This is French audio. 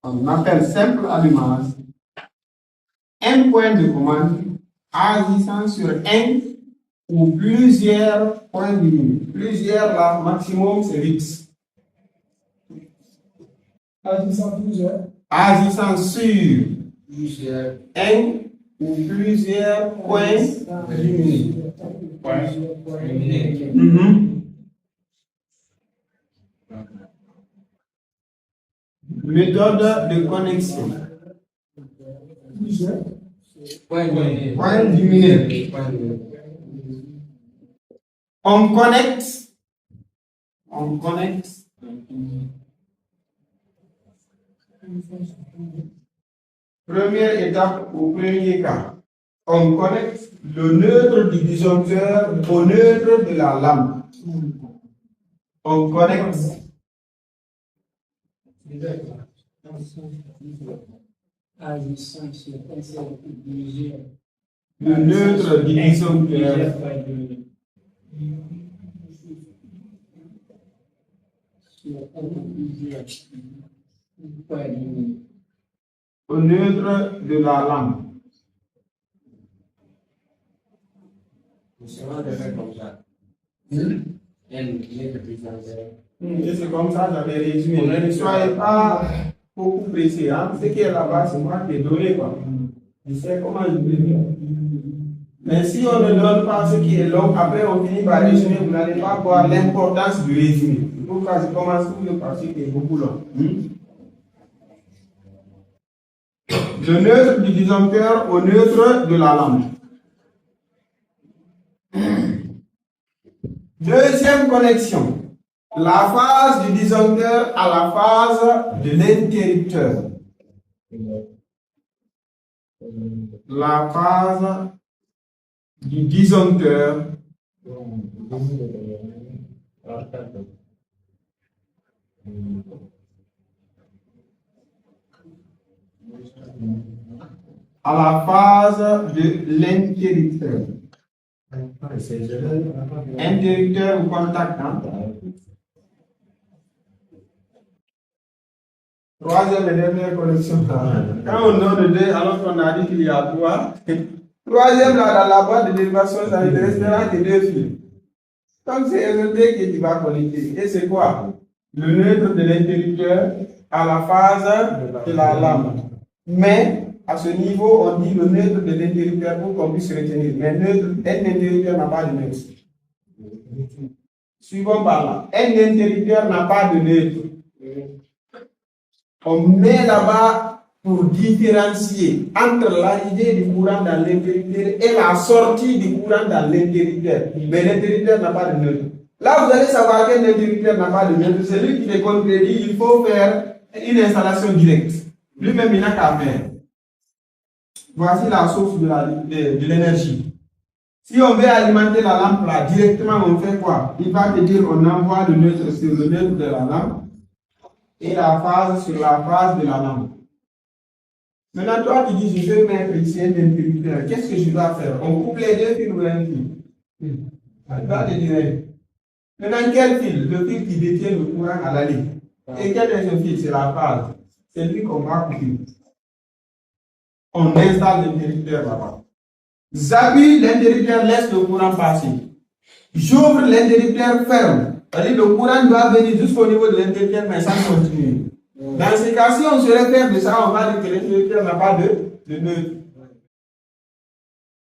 On appelle simple allumage un point de commande agissant sur un ou plusieurs points de minute. Plusieurs, là, maximum, c'est X. Agissant sur un ou plusieurs points de minute. Méthode de connexion. Point du minute. On connecte. Première étape au premier cas. On connecte le neutre du disjoncteur au neutre de la lampe. On connecte le neutre du disjoncteur au neutre de la lampe. Et c'est comme ça, j'avais résumé. Ne soyez pas beaucoup pressé. Hein? Ce qui est là-bas, c'est moi qui ai donné. Quoi. Je sais comment je vais dire. Mais si on ne donne pas ce qui est long, après on finit par résumer, vous n'allez pas voir l'importance du résumé. C'est pourquoi je commence par ce qui est beaucoup long. Le neutre du disjoncteur au neutre de la lampe. Deuxième connexion. La phase du disjoncteur à la phase de l'interrupteur. La phase du disjoncteur à la phase de l'interrupteur. Interrupteur ou contact. Hein? Troisième et dernière connexion. Quand on donne 2 alors qu'on a dit qu'il y a 3. Troisième, là, dans la boîte de dérivation, ça ne restera que 2 fils. Donc c'est le D que tu vas connecter. Et c'est quoi? Le neutre de l'interrupteur à la phase de la lampe. Mais à ce niveau, on dit le neutre de l'interrupteur pour qu'on puisse retenir. Mais un interrupteur n'a pas de neutre. Suivons par là. Un interrupteur n'a pas de neutre. On met là-bas pour différencier entre l'arrivée du courant dans l'interrupteur et la sortie du courant dans l'interrupteur. Mais l'interrupteur n'a pas de neutre. Là, vous allez savoir qu'un interrupteur n'a pas de neutre. Celui qui les contredit, il faut faire une installation directe. Lui-même, il n'a qu'à faire. Voici la source de l'énergie. Si on veut alimenter la lampe là, directement, on fait quoi? Il va te dire on envoie le neutre sur le neutre de la lampe et la phase sur la phase de la lampe. Maintenant, toi, tu dis, je veux mettre ici un interrupteur. Qu'est-ce que je dois faire? On coupe les 2 fils ou un fil? Il va te dire. Maintenant, quel fil? Le fil qui détient le courant à la ligne. Et quel est ce fil? C'est la phase. C'est lui qu'on va couper. On installe l'interrupteur là-bas. J'appuie, l'interrupteur laisse le courant passer. J'ouvre, l'interrupteur ferme. C'est-à-dire le courant doit venir jusqu'au niveau de l'interrupteur, mais ça continue. Dans ce cas, si on se réfère de ça, on va dire que l'interrupteur n'a pas de neutre.